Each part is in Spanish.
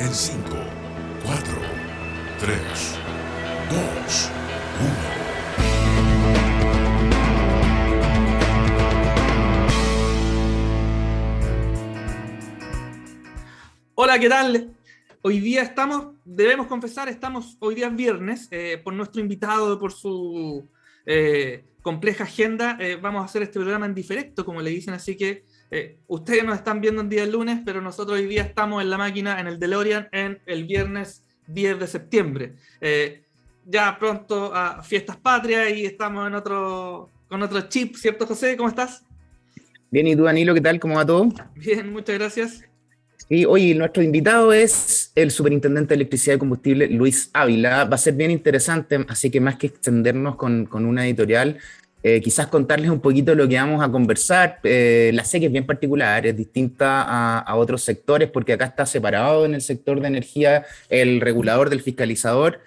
en 5, 4, 3, 2, 1. Hola, ¿qué tal? Hoy día debemos confesar, estamos hoy día viernes, por nuestro invitado, por su compleja agenda, vamos a hacer este programa en diferido, como le dicen, así que ustedes nos están viendo un día lunes, pero nosotros hoy día estamos en la máquina, en el DeLorean, en el viernes 10 de septiembre. Ya pronto a Fiestas Patrias y estamos con otro chip, ¿cierto, José? ¿Cómo estás? Bien, ¿y tú, Danilo, qué tal? ¿Cómo va todo? Bien, muchas gracias. Sí, oye, nuestro invitado es el superintendente de electricidad y combustible, Luis Ávila. Va a ser bien interesante, así que más que extendernos con una editorial, quizás contarles un poquito lo que vamos a conversar. La sé que es bien particular, es distinta a otros sectores, porque acá está separado en el sector de energía el regulador del fiscalizador.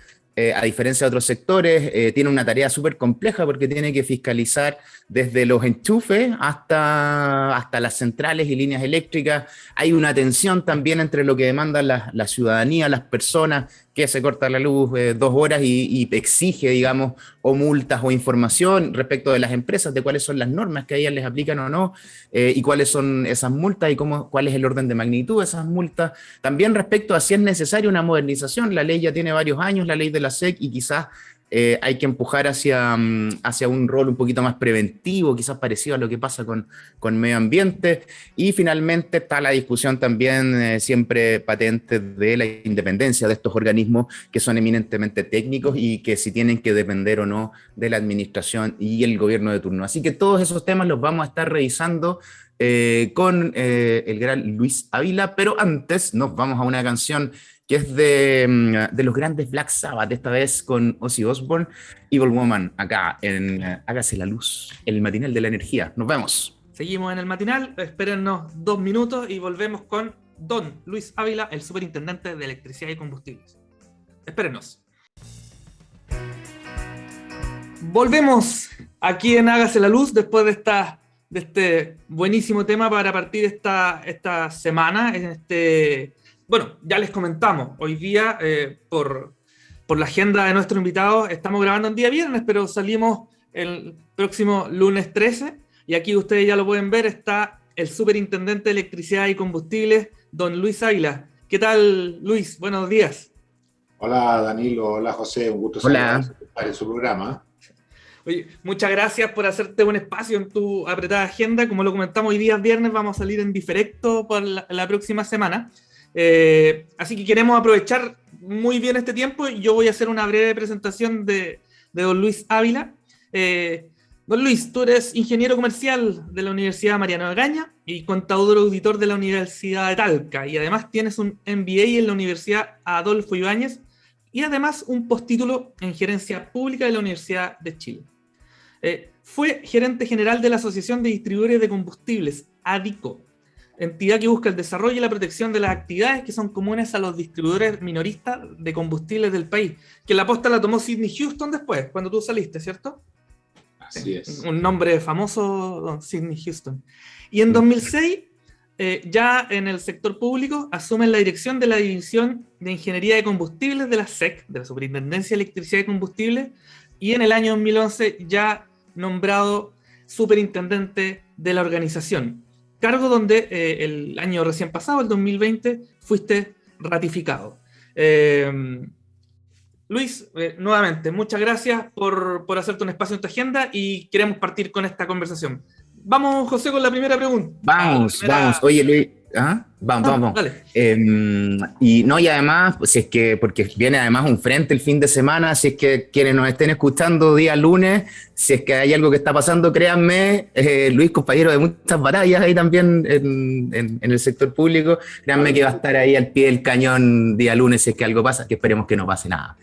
A diferencia de otros sectores, tiene una tarea súper compleja porque tiene que fiscalizar desde los enchufes hasta las centrales y líneas eléctricas. Hay una tensión también entre lo que demanda la ciudadanía, las personas, que se corta la luz 2 horas y exige, digamos, o multas o información respecto de las empresas, de cuáles son las normas que a ellas les aplican o no, y cuáles son esas multas y cuál es el orden de magnitud de esas multas. También respecto a si es necesaria una modernización, la ley ya tiene varios años, la ley de la SEC, y quizás hay que empujar hacia un rol un poquito más preventivo, quizás parecido a lo que pasa con medio ambiente. Y finalmente está la discusión también siempre patente de la independencia de estos organismos que son eminentemente técnicos y que si tienen que depender o no de la administración y el gobierno de turno. Así que todos esos temas los vamos a estar revisando con el gran Luis Ávila, pero antes nos vamos a una canción que es de los grandes Black Sabbath, esta vez con Ozzy Osbourne, Evil Woman, acá en Hágase la Luz, el matinal de la energía. Nos vemos. Seguimos en el matinal, espérennos 2 minutos y volvemos con don Luis Ávila, el superintendente de electricidad y combustibles. Espérennos. Volvemos aquí en Hágase la Luz después de este buenísimo tema para partir esta semana. Bueno, ya les comentamos, hoy día por la agenda de nuestro invitado estamos grabando en día viernes, pero salimos el próximo lunes 13 y aquí ustedes ya lo pueden ver, está el superintendente de electricidad y combustibles, don Luis Ávila. ¿Qué tal, Luis? Buenos días. Hola, Danilo. Hola, José. Un gusto saludarlos en su programa. Oye, muchas gracias por hacerte un espacio en tu apretada agenda. Como lo comentamos, hoy día viernes vamos a salir en diferido por la próxima semana. Así que queremos aprovechar muy bien este tiempo y yo voy a hacer una breve presentación de don Luis Ávila. Don Luis, tú eres ingeniero comercial de la Universidad Mariano Agaña y contador auditor de la Universidad de Talca, y además tienes un MBA en la Universidad Adolfo Ibáñez y además un postítulo en gerencia pública de la Universidad de Chile. Fue gerente general de la Asociación de Distribuidores de Combustibles, ADICO, entidad que busca el desarrollo y la protección de las actividades que son comunes a los distribuidores minoristas de combustibles del país, que la posta la tomó Sidney Houston después, cuando tú saliste, ¿cierto? Así es. Un nombre famoso, don Sidney Houston. Y en 2006, ya en el sector público, asume la dirección de la División de Ingeniería de Combustibles de la SEC, de la Superintendencia de Electricidad y Combustibles, y en el año 2011 ya nombrado superintendente de la organización. Cargo donde el año recién pasado, el 2020, fuiste ratificado. Luis, nuevamente, muchas gracias por hacerte un espacio en tu agenda y queremos partir con esta conversación. Vamos, José, con la primera pregunta. Vamos. Oye, Luis, vamos. Dale. Y además, si es que, porque viene además un frente el fin de semana, si es que quienes nos estén escuchando día lunes, si es que hay algo que está pasando, créanme, Luis, compañero de muchas batallas ahí también en el sector público, créanme que va a estar ahí al pie del cañón día lunes si es que algo pasa, que esperemos que no pase nada.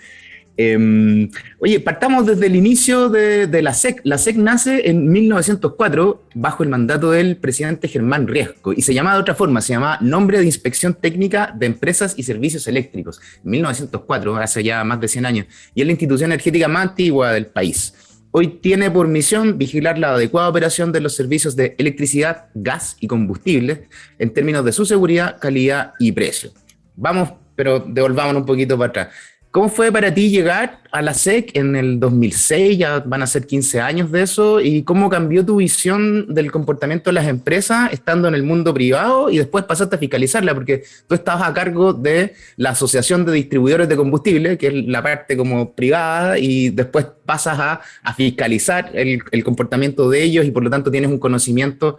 Oye, partamos desde el inicio de la SEC. La SEC nace en 1904 bajo el mandato del presidente Germán Riesco y se llamaba de otra forma, se llamaba Nombre de Inspección Técnica de Empresas y Servicios Eléctricos. En 1904, hace ya más de 100 años, y es la institución energética más antigua del país. Hoy tiene por misión vigilar la adecuada operación de los servicios de electricidad, gas y combustibles en términos de su seguridad, calidad y precio. Vamos pero devolvámonos un poquito para atrás. ¿Cómo fue para ti llegar a la SEC en el 2006? Ya van a ser 15 años de eso. ¿Y cómo cambió tu visión del comportamiento de las empresas estando en el mundo privado y después pasaste a fiscalizarla? Porque tú estabas a cargo de la Asociación de Distribuidores de Combustible, que es la parte como privada, y después pasas a fiscalizar el comportamiento de ellos y por lo tanto tienes un conocimiento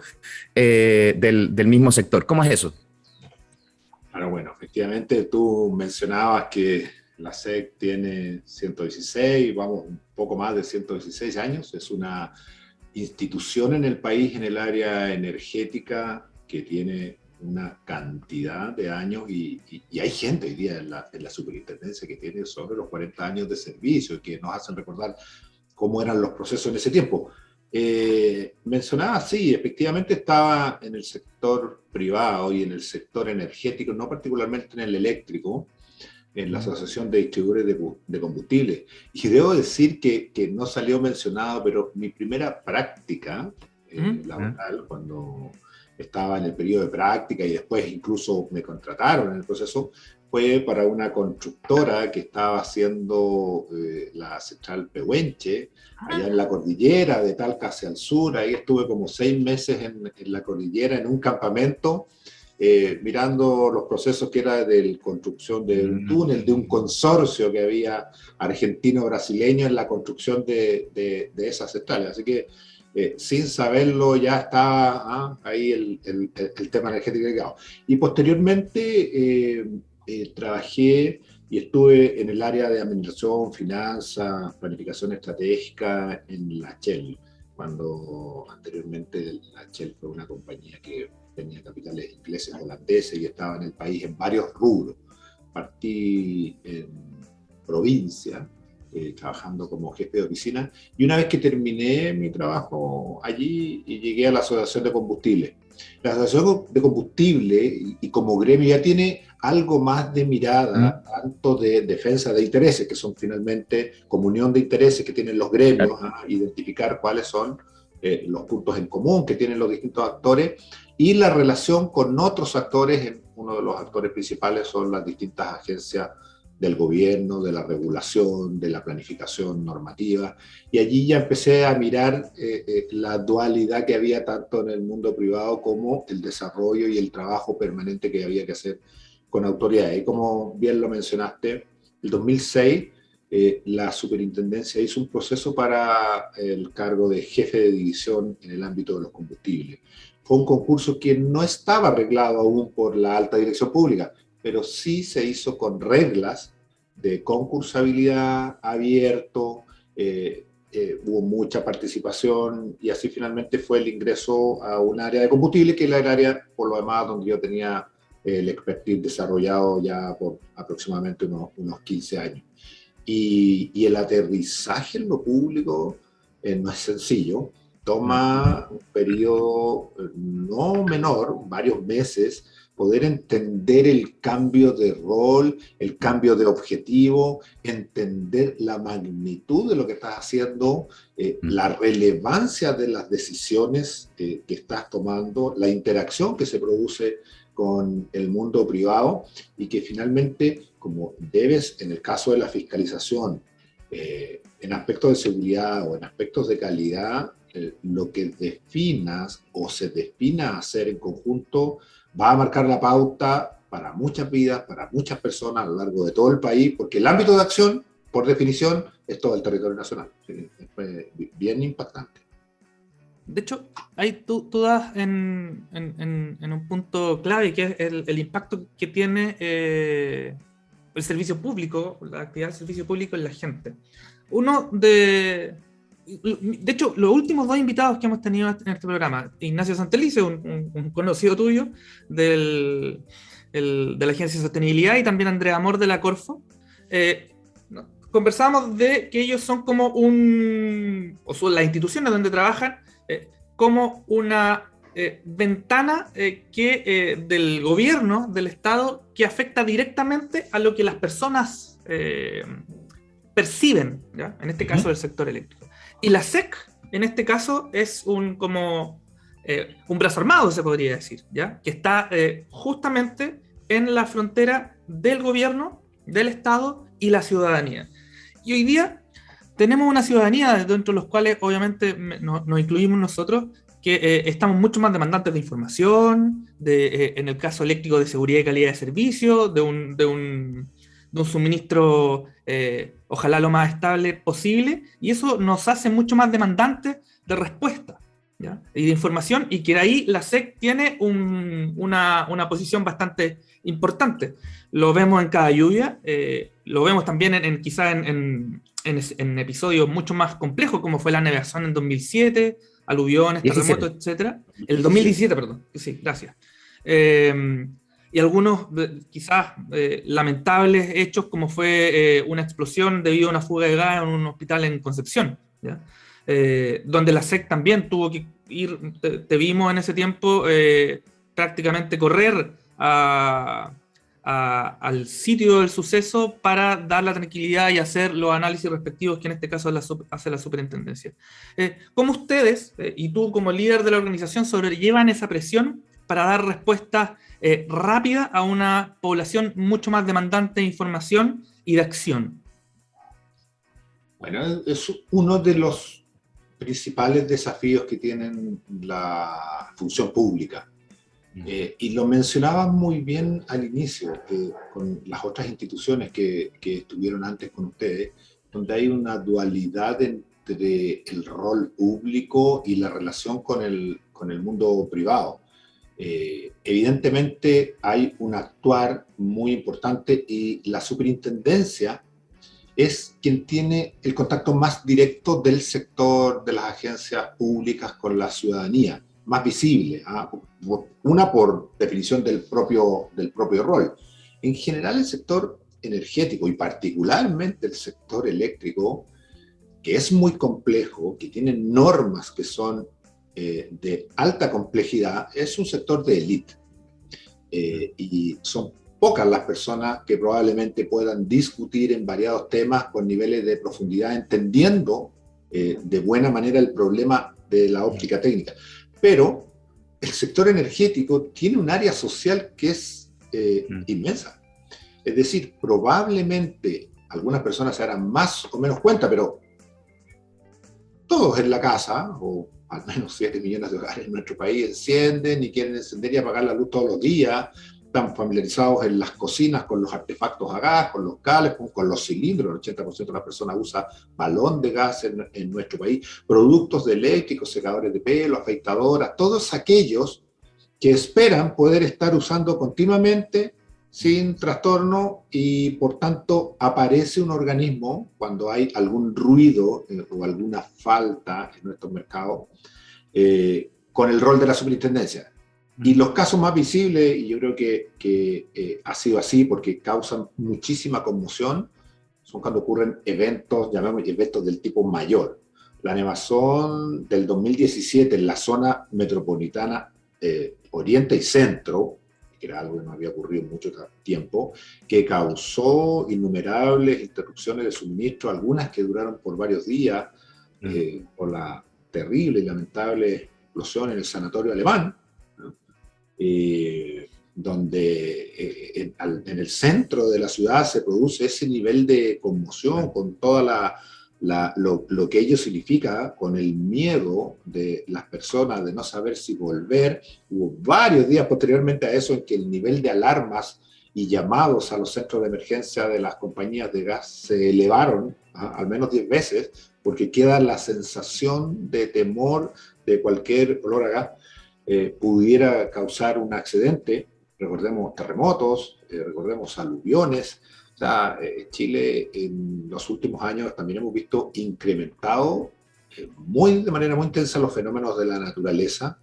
del mismo sector. ¿Cómo es eso? Bueno, efectivamente tú mencionabas que la SEC tiene 116, vamos, un poco más de 116 años. Es una institución en el país, en el área energética, que tiene una cantidad de años y hay gente hoy día en la superintendencia que tiene sobre los 40 años de servicio y que nos hacen recordar cómo eran los procesos en ese tiempo. Mencionaba, sí, efectivamente estaba en el sector privado y en el sector energético, no particularmente en el eléctrico, en la Asociación de Distribuidores de Combustible. Y debo decir que no salió mencionado, pero mi primera práctica laboral, cuando estaba en el periodo de práctica y después incluso me contrataron en el proceso, fue para una constructora que estaba haciendo la central Pehuenche, allá en la cordillera de Talca hacia el sur. Ahí estuve como 6 meses en la cordillera, en un campamento, mirando los procesos que era de construcción de un túnel, de un consorcio que había argentino-brasileño en la construcción de esas centrales. Así que sin saberlo ya estaba ahí el tema energético ligado. Y posteriormente trabajé y estuve en el área de administración, finanzas, planificación estratégica en la Shell, cuando anteriormente la Shell fue una compañía que tenía capitales ingleses, holandeses y estaba en el país en varios rubros. Partí en provincia, trabajando como jefe de oficina, y una vez que terminé mi trabajo allí y llegué a la Asociación de Combustible. La Asociación de Combustible y como gremio ya tiene algo más de mirada, tanto de defensa de intereses, que son finalmente comunión de intereses que tienen los gremios, identificar cuáles son los puntos en común que tienen los distintos actores, y la relación con otros actores. Uno de los actores principales son las distintas agencias del gobierno, de la regulación, de la planificación normativa, y allí ya empecé a mirar la dualidad que había tanto en el mundo privado como el desarrollo y el trabajo permanente que había que hacer con autoridades. Y como bien lo mencionaste, el 2006 la superintendencia hizo un proceso para el cargo de jefe de división en el ámbito de los combustibles. Fue un concurso que no estaba arreglado aún por la alta dirección pública, pero sí se hizo con reglas de concursabilidad abierto, hubo mucha participación y así finalmente fue el ingreso a un área de combustible, que es el área, por lo demás, donde yo tenía el expertise desarrollado ya por aproximadamente unos 15 años. Y el aterrizaje en lo público no es sencillo, toma un periodo no menor, varios meses, poder entender el cambio de rol, el cambio de objetivo, entender la magnitud de lo que estás haciendo, la relevancia de las decisiones que estás tomando, la interacción que se produce con el mundo privado y que finalmente, como debes, en el caso de la fiscalización, en aspectos de seguridad o en aspectos de calidad, lo que definas o se defina a hacer en conjunto va a marcar la pauta para muchas vidas, para muchas personas a lo largo de todo el país, porque el ámbito de acción, por definición, es todo el territorio nacional. Fue bien impactante. De hecho, ahí tú das en un punto clave, que es el impacto que tiene el servicio público, la actividad del servicio público en la gente. De hecho, los últimos 2 invitados que hemos tenido en este programa, Ignacio Santelice, un conocido tuyo de la Agencia de Sostenibilidad, y también Andrea Amor de la Corfo, conversamos de que ellos son como o son las instituciones donde trabajan, como una ventana del gobierno, del Estado, que afecta directamente a lo que las personas perciben, ¿ya? En este caso del sector eléctrico. Y la SEC, en este caso, es un brazo armado, se podría decir, ¿ya? Que está justamente en la frontera del gobierno, del Estado y la ciudadanía. Y hoy día tenemos una ciudadanía dentro de los cuales obviamente nos incluimos nosotros, que estamos mucho más demandantes de información, en el caso eléctrico de seguridad y calidad de servicio, de un suministro ojalá lo más estable posible, y eso nos hace mucho más demandantes de respuesta, ¿ya? Y de información, y que ahí la SEC tiene una posición bastante importante. Lo vemos en cada lluvia, lo vemos también quizás en episodios mucho más complejos, como fue la navegación en 2007, aluviones, terremotos, etc. El 2017, perdón. Sí, gracias. Y algunos quizás lamentables hechos, como fue una explosión debido a una fuga de gas en un hospital en Concepción, ¿ya? Donde la SEC también tuvo que ir, te vimos en ese tiempo prácticamente correr al sitio del suceso para dar la tranquilidad y hacer los análisis respectivos que en este caso hace la superintendencia. ¿Cómo ustedes, y tú como líder de la organización, sobrellevan esa presión para dar respuestas rápidas a una población mucho más demandante de información y de acción? Bueno, es uno de los principales desafíos que tienen la función pública. Y lo mencionaba muy bien al inicio, con las otras instituciones que estuvieron antes con ustedes, donde hay una dualidad entre el rol público y la relación con el mundo privado. Evidentemente hay un actuar muy importante y la superintendencia es quien tiene el contacto más directo del sector de las agencias públicas con la ciudadanía, más visible, una por definición del propio rol. En general el sector energético y particularmente el sector eléctrico, que es muy complejo, que tiene normas que son de alta complejidad, es un sector de élite. Y son pocas las personas que probablemente puedan discutir en variados temas con niveles de profundidad, entendiendo de buena manera el problema de la óptica técnica. Pero el sector energético tiene un área social que es inmensa. Es decir, probablemente algunas personas se harán más o menos cuenta, pero todos en la casa, o al menos 7 millones de hogares en nuestro país, encienden y quieren encender y apagar la luz todos los días. Están familiarizados en las cocinas con los artefactos a gas, con los cables, con los cilindros. El 80% de las personas usa balón de gas en nuestro país. Productos de eléctricos, secadores de pelo, afeitadoras, todos aquellos que esperan poder estar usando continuamente sin trastorno y por tanto aparece un organismo cuando hay algún ruido o alguna falta en nuestros mercados con el rol de la superintendencia. Y los casos más visibles, y yo creo que ha sido así porque causan muchísima conmoción, son cuando ocurren eventos, llamamos eventos del tipo mayor. La nevazón del 2017 en la zona metropolitana Oriente y Centro, que era algo que no había ocurrido en mucho tiempo, que causó innumerables interrupciones de suministro, algunas que duraron por varios días, por la terrible y lamentable explosión en el sanatorio alemán, donde en el centro de la ciudad se produce ese nivel de conmoción con toda lo que ello significa, con el miedo de las personas de no saber si volver. Hubo varios días posteriormente a eso en que el nivel de alarmas y llamados a los centros de emergencia de las compañías de gas se elevaron al menos 10 veces, porque queda la sensación de temor de cualquier olor a gas pudiera causar un accidente. Recordemos terremotos, recordemos aluviones. O sea, Chile en los últimos años también hemos visto incrementado de manera muy intensa los fenómenos de la naturaleza,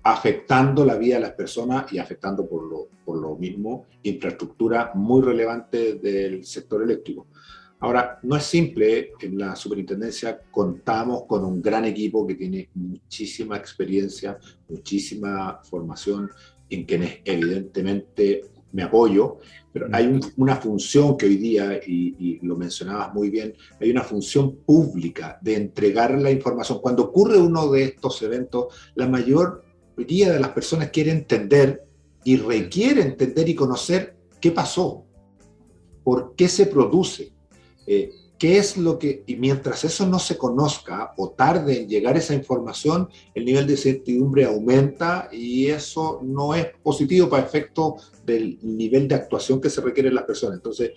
afectando la vida de las personas y afectando por lo mismo infraestructura muy relevante del sector eléctrico. Ahora, no es simple. En la superintendencia contamos con un gran equipo que tiene muchísima experiencia, muchísima formación, en quienes evidentemente me apoyo, pero hay una función que hoy día, y lo mencionabas muy bien, hay una función pública de entregar la información. Cuando ocurre uno de estos eventos, la mayoría de las personas quiere entender y requiere entender y conocer ¿qué pasó? ¿Por qué se produce? ¿Qué es lo que...? Y mientras eso no se conozca o tarde en llegar esa información, el nivel de incertidumbre aumenta y eso no es positivo para efecto del nivel de actuación que se requiere en las personas. Entonces,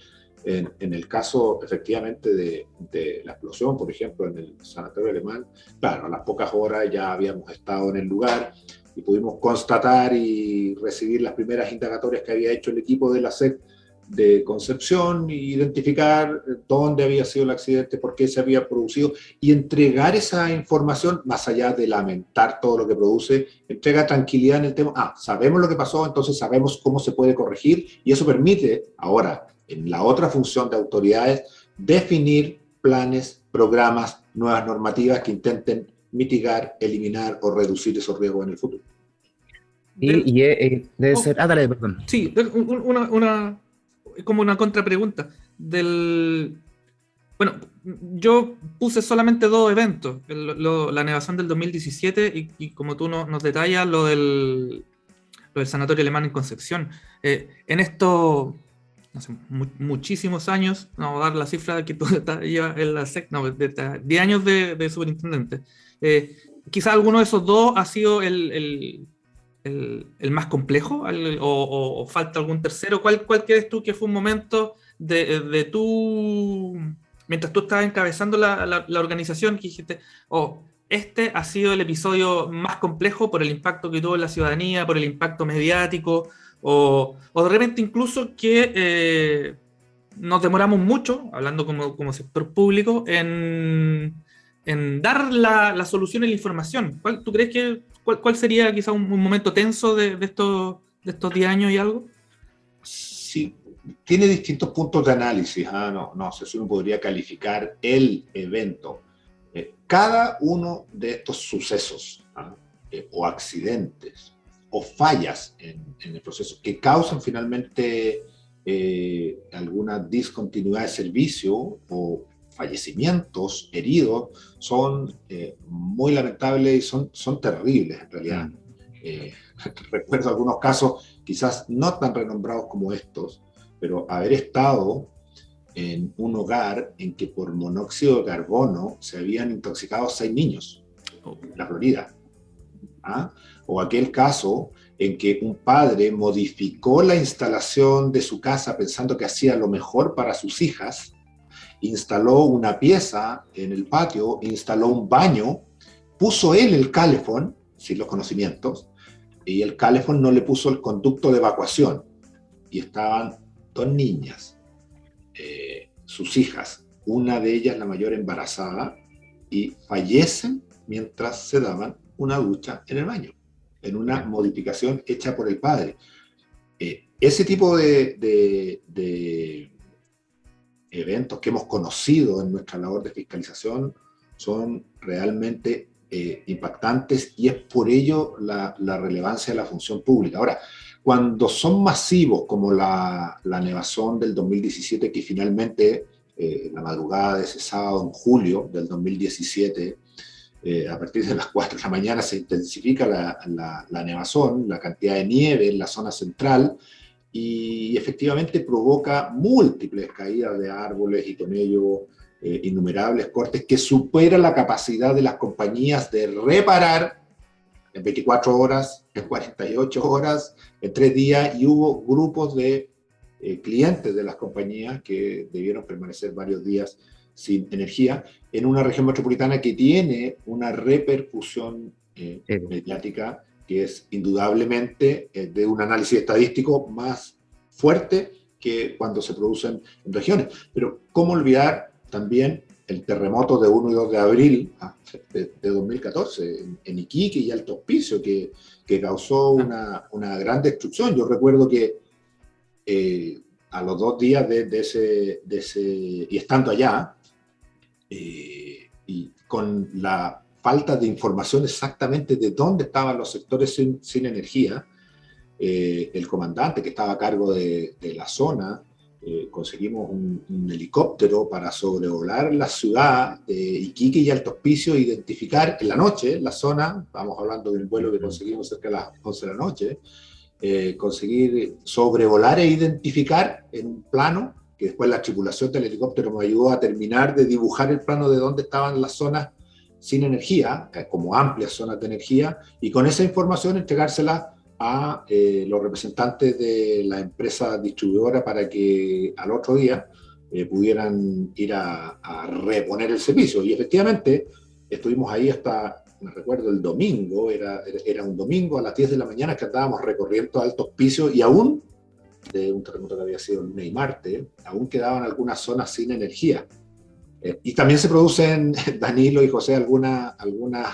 en el caso efectivamente de la explosión, por ejemplo, en el sanatorio alemán, claro, a las pocas horas ya habíamos estado en el lugar y pudimos constatar y recibir las primeras indagatorias que había hecho el equipo de la SEC de Concepción, identificar dónde había sido el accidente, por qué se había producido y entregar esa información, más allá de lamentar todo lo que produce, entrega tranquilidad en el tema. Sabemos lo que pasó, entonces sabemos cómo se puede corregir y eso permite ahora, en la otra función de autoridades, definir planes, programas, nuevas normativas que intenten mitigar, eliminar o reducir esos riesgos en el futuro. Debe ser... dale, perdón. Sí, como una contrapregunta. Bueno, yo puse solamente 2 eventos, la nevación del 2017 y como tú nos detallas, lo del sanatorio alemán en Concepción. En estos, no sé, muchísimos años, no voy a dar la cifra que tú llevas en la SEC, no, de 10 años de superintendente. Quizás alguno de esos 2 ha sido el más complejo, o falta algún tercero. ¿Cuál crees tú que fue un momento de tú, mientras tú estabas encabezando la organización, que dijiste, este ha sido el episodio más complejo por el impacto que tuvo en la ciudadanía, por el impacto mediático, o de repente incluso que nos demoramos mucho, hablando como sector público, en dar la solución y la información? ¿Tú crees que cuál sería quizá un momento tenso de estos 10 años y algo? Sí, tiene distintos puntos de análisis. No sé si uno podría calificar el evento. Cada uno de estos sucesos o accidentes o fallas en el proceso que causan finalmente alguna discontinuidad de servicio o fallecimientos, heridos, son muy lamentables y son terribles en realidad. Recuerdo algunos casos, quizás no tan renombrados como estos, pero haber estado en un hogar en que por monóxido de carbono se habían intoxicado 6 niños en la Florida. O aquel caso en que un padre modificó la instalación de su casa pensando que hacía lo mejor para sus hijas, instaló una pieza en el patio, instaló un baño, puso él el calefón, sin los conocimientos, y el calefón no le puso el conducto de evacuación. Y estaban 2 niñas, sus hijas, una de ellas la mayor embarazada, y fallecen mientras se daban una ducha en el baño, en una modificación hecha por el padre. Ese tipo de eventos que hemos conocido en nuestra labor de fiscalización son realmente impactantes y es por ello la relevancia de la función pública. Ahora, cuando son masivos como la nevazón del 2017, que finalmente la madrugada de ese sábado en julio del 2017, a partir de las 4 de la mañana se intensifica la nevazón, la cantidad de nieve en la zona central, y efectivamente provoca múltiples caídas de árboles y con ello innumerables cortes que supera la capacidad de las compañías de reparar en 24 horas, en 48 horas, en 3 días, y hubo grupos de clientes de las compañías que debieron permanecer varios días sin energía en una región metropolitana que tiene una repercusión mediática que es indudablemente de un análisis estadístico más fuerte que cuando se producen en regiones. Pero ¿cómo olvidar también el terremoto de 1 y 2 de abril de 2014 en Iquique y Alto Hospicio, que causó una gran destrucción? Yo recuerdo que a los 2 días de ese, y estando allá, y con la falta de información exactamente de dónde estaban los sectores sin energía, el comandante que estaba a cargo de la zona, conseguimos un helicóptero para sobrevolar la ciudad de Iquique y Alto Hospicio, identificar en la noche la zona, estamos hablando de un vuelo que conseguimos cerca de las 11 de la noche, conseguir sobrevolar e identificar en un plano, que después la tripulación del helicóptero me ayudó a terminar de dibujar el plano de dónde estaban las zonas sin energía, como amplias zonas de energía, y con esa información entregársela a los representantes de la empresa distribuidora para que al otro día pudieran ir a reponer el servicio. Y efectivamente estuvimos ahí hasta, me recuerdo, el domingo, era un domingo a las 10 de la mañana que andábamos recorriendo altos pisos, y aún, de un terremoto que había sido el lunes y martes, aún quedaban algunas zonas sin energía. Y también se producen, Danilo y José, algunas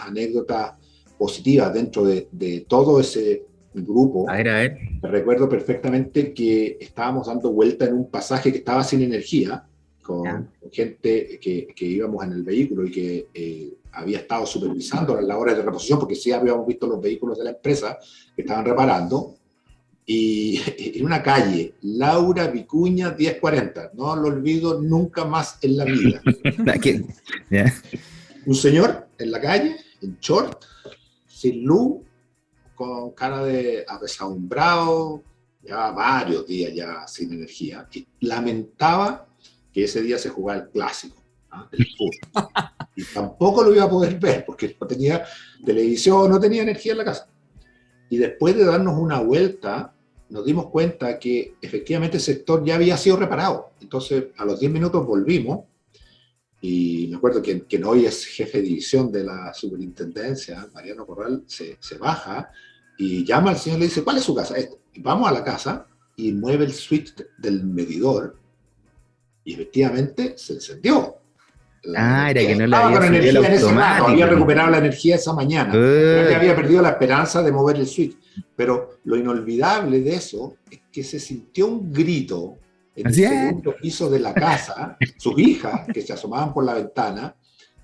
anécdotas positivas dentro de todo ese grupo. A ver. Recuerdo perfectamente que estábamos dando vuelta en un pasaje que estaba sin energía, con gente que íbamos en el vehículo y que había estado supervisando las labores de reposición, porque sí habíamos visto los vehículos de la empresa que estaban reparando. Y en una calle, Laura Vicuña 1040, no lo olvido nunca más en la vida. Un señor en la calle, en short, sin luz, con cara de apesadumbrado, llevaba varios días ya sin energía, y lamentaba que ese día se jugaba el clásico, el fútbol. Y tampoco lo iba a poder ver, porque no tenía televisión, no tenía energía en la casa. Y después de darnos una vuelta, nos dimos cuenta que efectivamente el sector ya había sido reparado. Entonces, a los 10 minutos volvimos, y me acuerdo que quien hoy es jefe de división de la superintendencia, Mariano Corral, se baja y llama al señor y le dice, ¿cuál es su casa? Y vamos a la casa y mueve el switch del medidor, y efectivamente se encendió. Era que no la había energía en ese rato, había automático. recuperado la energía esa mañana. Creo que había perdido la esperanza de mover el switch. Pero lo inolvidable de eso es que se sintió un grito en el segundo piso de la casa, sus hijas que se asomaban por la ventana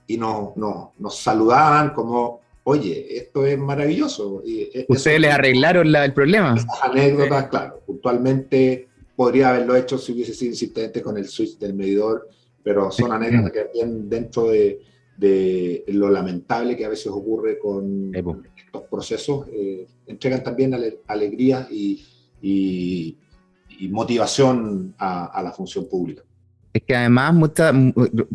y nos saludaban como, oye, esto es maravilloso. Y ¿Ustedes les arreglaron el problema? Esas anécdotas, claro, puntualmente podría haberlo hecho si hubiese sido insistente con el switch del medidor, pero son anécdotas que vienen dentro de lo lamentable que a veces ocurre con estos procesos. Entregan también alegría y motivación a la función pública. Es que además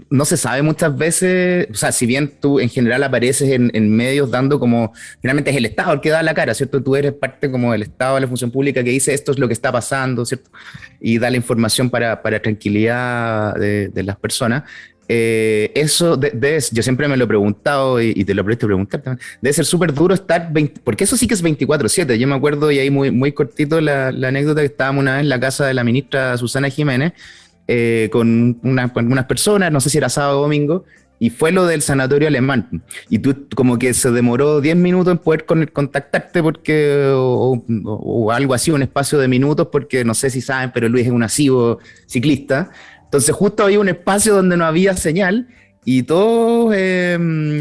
no se sabe muchas veces, o sea, si bien tú en general apareces en medios dando como, finalmente es el Estado el que da la cara, ¿cierto? Tú eres parte como del Estado de la función pública que dice esto es lo que está pasando, ¿cierto? Y da la información para tranquilidad de las personas. Eso yo siempre me lo he preguntado y te lo aprovecho de preguntar también, debe ser súper duro estar, porque eso sí que es 24/7. Yo me acuerdo, y ahí muy cortito la anécdota, que estábamos una vez en la casa de la ministra Susana Jiménez, con unas personas, no sé si era sábado o domingo, y fue lo del sanatorio alemán, y tú como que se demoró 10 minutos en poder contactarte porque o algo así, un espacio de minutos, porque no sé si saben, pero Luis es un asiduo ciclista. Entonces justo había un espacio donde no había señal, y todos,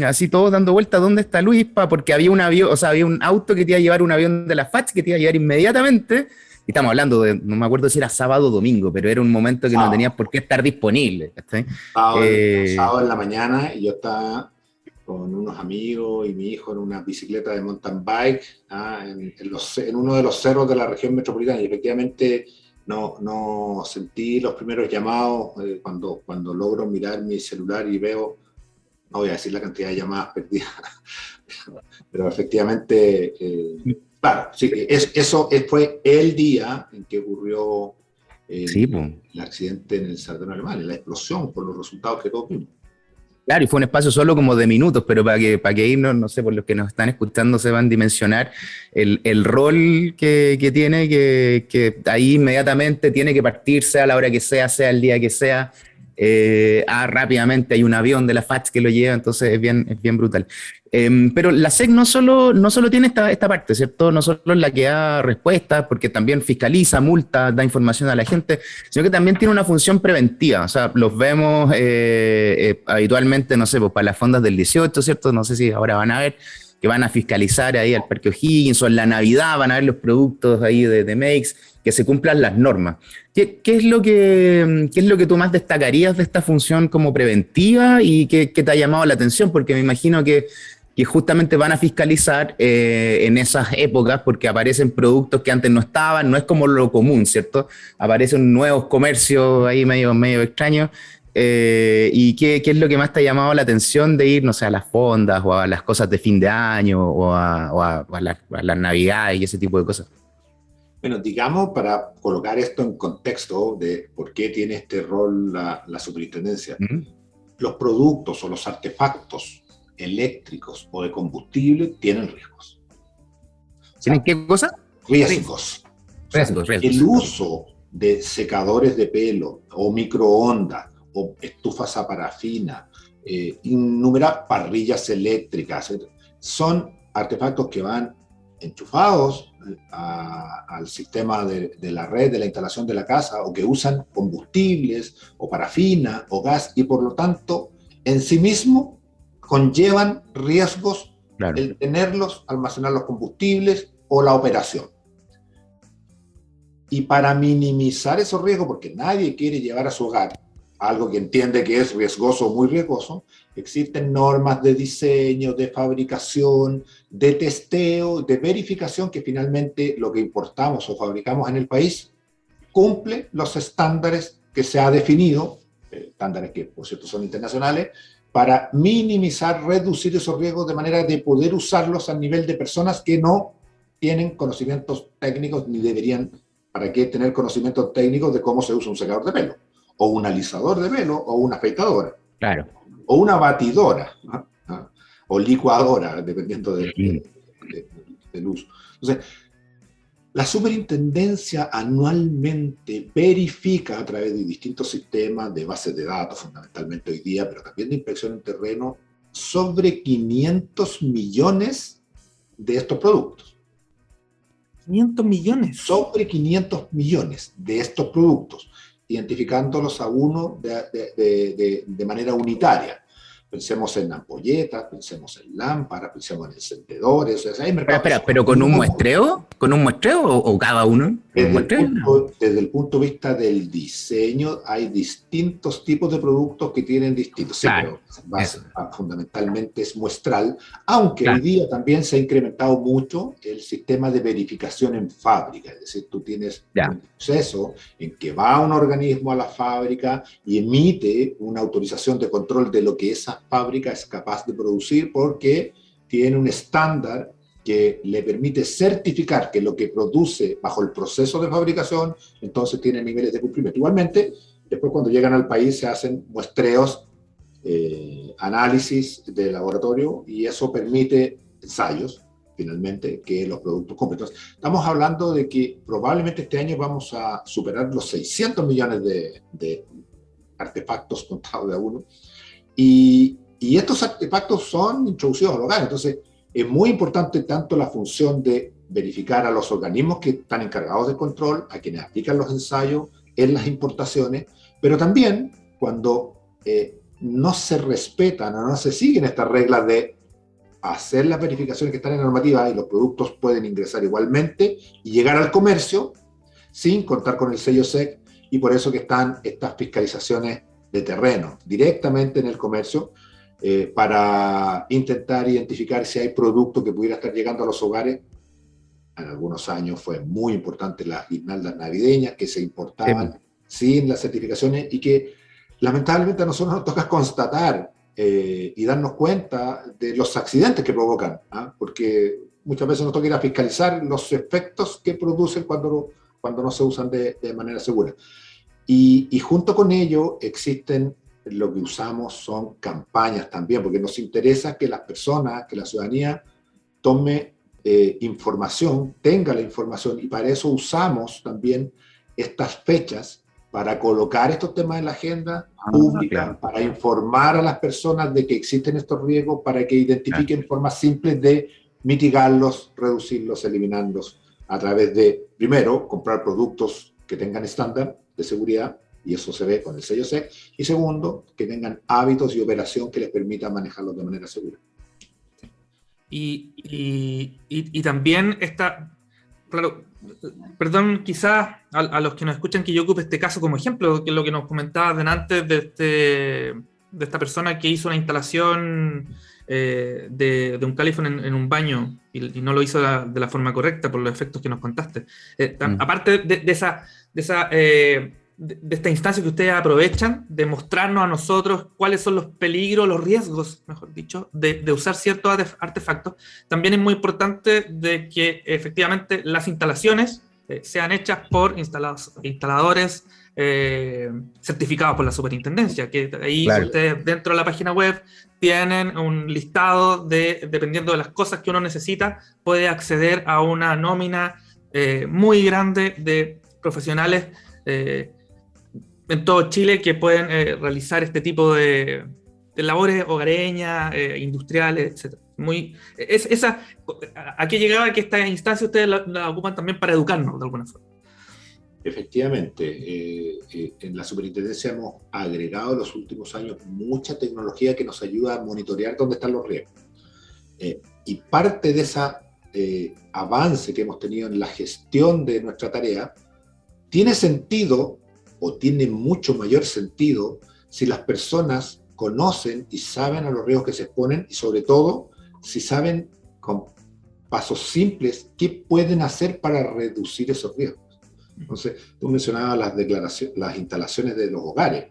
así todos dando vueltas, ¿dónde está Luis? Porque había un avión, o sea, había un auto que te iba a llevar, un avión de la FACH que te iba a llevar inmediatamente. Y estamos hablando de, no me acuerdo si era sábado o domingo, pero era un momento que no tenías por qué estar disponible. Sábado en la mañana, y yo estaba con unos amigos y mi hijo en una bicicleta de mountain bike en uno de los cerros de la región metropolitana, y efectivamente no sentí los primeros llamados cuando logro mirar mi celular y veo, no voy a decir la cantidad de llamadas perdidas, pero efectivamente... Claro, sí, eso fue el día en que ocurrió el accidente en el sanatorio alemán, la explosión por los resultados que todos vimos. Claro, y fue un espacio solo como de minutos, pero para que irnos, no sé, por los que nos están escuchando se van a dimensionar el rol que tiene, que ahí inmediatamente tiene que partirse a la hora que sea el día que sea. Rápidamente hay un avión de la FACH que lo lleva, entonces es bien brutal. Pero la SEC no solo tiene esta parte, ¿cierto? No solo es la que da respuestas, porque también fiscaliza, multa, da información a la gente, sino que también tiene una función preventiva. O sea, los vemos habitualmente, no sé, pues para las fondas del 18, ¿cierto? No sé si ahora van a ver que van a fiscalizar ahí al Parque O'Higgins, o en la Navidad van a ver los productos ahí de Makes, que se cumplan las normas. ¿Qué es lo que tú más destacarías de esta función como preventiva y qué te ha llamado la atención? Porque me imagino que que justamente van a fiscalizar en esas épocas porque aparecen productos que antes no estaban, no es como lo común, ¿cierto? Aparecen nuevos comercios ahí medio extraños. ¿Y qué es lo que más te ha llamado la atención de ir, no sé, a las fondas o a las cosas de fin de año o a las navidades y ese tipo de cosas? Bueno, digamos, para colocar esto en contexto de por qué tiene este rol la superintendencia, los productos o los artefactos eléctricos o de combustible tienen riesgos. ¿Tienen qué cosa? Riesgos. Riesgos. El uso de secadores de pelo o microondas o estufas a parafina, innumerables parrillas eléctricas, son artefactos que van enchufados al sistema de la red de la instalación de la casa o que usan combustibles o parafina o gas y por lo tanto en sí mismo conllevan riesgos el tenerlos, almacenar los combustibles o la operación. Y para minimizar esos riesgos, porque nadie quiere llevar a su hogar algo que entiende que es riesgoso o muy riesgoso, existen normas de diseño, de fabricación, de testeo, de verificación que finalmente lo que importamos o fabricamos en el país cumple los estándares que se ha definido, estándares que por cierto son internacionales, para minimizar, reducir esos riesgos de manera de poder usarlos a nivel de personas que no tienen conocimientos técnicos ni deberían, para qué tener conocimientos técnicos de cómo se usa un secador de pelo, o un alisador de pelo, o una afeitadora, o una batidora, o licuadora, dependiendo del uso. Entonces, la superintendencia anualmente verifica a través de distintos sistemas de bases de datos, fundamentalmente hoy día, pero también de inspección en terreno, sobre 500 millones de estos productos. 500 millones. Sobre 500 millones de estos productos, identificándolos a uno de manera unitaria. Pensemos en ampolletas, pensemos en lámparas, pensemos en encendedores. O sea, hay mercados. Espera, ¿pero con un muestreo? ¿Con un muestreo o cada uno? Desde el punto de vista del diseño, hay distintos tipos de productos que tienen distintos. Claro, sí, pero fundamentalmente es muestral, aunque hoy día también se ha incrementado mucho el sistema de verificación en fábrica. Es decir, tú tienes un proceso en que va un organismo a la fábrica y emite una autorización de control de lo que esa fábrica es capaz de producir porque tiene un estándar que le permite certificar que lo que produce bajo el proceso de fabricación, entonces tiene niveles de cumplimiento. Igualmente, después cuando llegan al país se hacen muestreos, análisis de laboratorio y eso permite ensayos, finalmente, que los productos cumplen. Entonces, estamos hablando de que probablemente este año vamos a superar los 600 millones de artefactos contados de a uno. Y estos artefactos son introducidos al hogar. Entonces, es muy importante tanto la función de verificar a los organismos que están encargados del control, a quienes aplican los ensayos en las importaciones, pero también cuando no se respetan o no se siguen estas reglas de hacer las verificaciones que están en la normativa y los productos pueden ingresar igualmente y llegar al comercio sin contar con el sello SEC, y por eso que están estas fiscalizaciones de terreno, directamente en el comercio, para intentar identificar si hay producto que pudiera estar llegando a los hogares. En algunos años fue muy importante las guirnaldas navideñas que se importaban sin las certificaciones y que lamentablemente a nosotros nos toca constatar y darnos cuenta de los accidentes que provocan, porque muchas veces nos toca ir a fiscalizar los efectos que producen cuando no se usan de manera segura. Y junto con ello existen, lo que usamos son campañas también, porque nos interesa que las personas, que la ciudadanía tome información, tenga la información, y para eso usamos también estas fechas para colocar estos temas en la agenda pública, para informar a las personas de que existen estos riesgos, para que identifiquen formas simples de mitigarlos, reducirlos, eliminarlos, a través de, primero, comprar productos que tengan estándar de seguridad, y eso se ve con el sello SEC, y segundo, que tengan hábitos y operación que les permitan manejarlos de manera segura. Y también está, claro, perdón, quizás a los que nos escuchan que yo ocupe este caso como ejemplo, que es lo que nos comentabas delante de esta persona que hizo una instalación de un califón en un baño y no lo hizo de la forma correcta por los efectos que nos contaste. Aparte de esta instancia que ustedes aprovechan de mostrarnos a nosotros cuáles son los peligros, los riesgos, mejor dicho, de usar ciertos artefactos, también es muy importante de que efectivamente las instalaciones sean hechas por instaladores certificados por la superintendencia, que ahí Claro. ustedes dentro de la página web tienen un listado dependiendo de las cosas que uno necesita, puede acceder a una nómina muy grande de profesionales en todo Chile que pueden realizar este tipo de labores hogareñas, industriales, etc. ¿A qué llegaba que esta instancia ustedes la ocupan también para educarnos de alguna forma? Efectivamente, en la superintendencia hemos agregado en los últimos años mucha tecnología que nos ayuda a monitorear dónde están los riesgos. Y parte de ese avance que hemos tenido en la gestión de nuestra tarea tiene sentido, o tiene mucho mayor sentido, si las personas conocen y saben a los riesgos que se exponen, y sobre todo, si saben con pasos simples qué pueden hacer para reducir esos riesgos. Entonces, tú mencionabas las instalaciones de los hogares.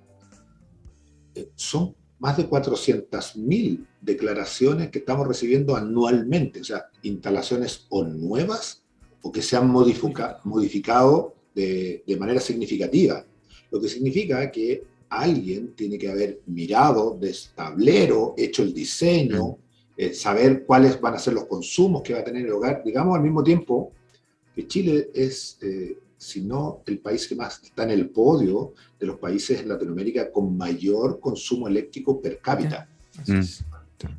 Son más de 400.000 declaraciones que estamos recibiendo anualmente, o sea, instalaciones o nuevas o que se han modificado de manera significativa. Lo que significa que alguien tiene que haber mirado de tablero, hecho el diseño, saber cuáles van a ser los consumos que va a tener el hogar. Digamos al mismo tiempo que Chile es, si no el país que más está en el podio de los países en Latinoamérica con mayor consumo eléctrico per cápita.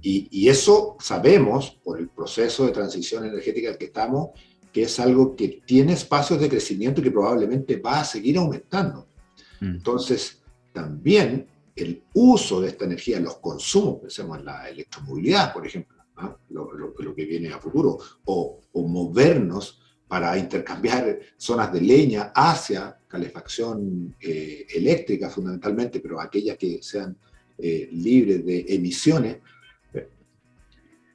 Y eso sabemos, por el proceso de transición energética en el que estamos, que es algo que tiene espacios de crecimiento y que probablemente va a seguir aumentando. Entonces, también el uso de esta energía, los consumos, pensemos en la electromovilidad, por ejemplo, ¿no? lo que viene a futuro, o movernos para intercambiar zonas de leña hacia calefacción eléctrica fundamentalmente, pero aquellas que sean libres de emisiones.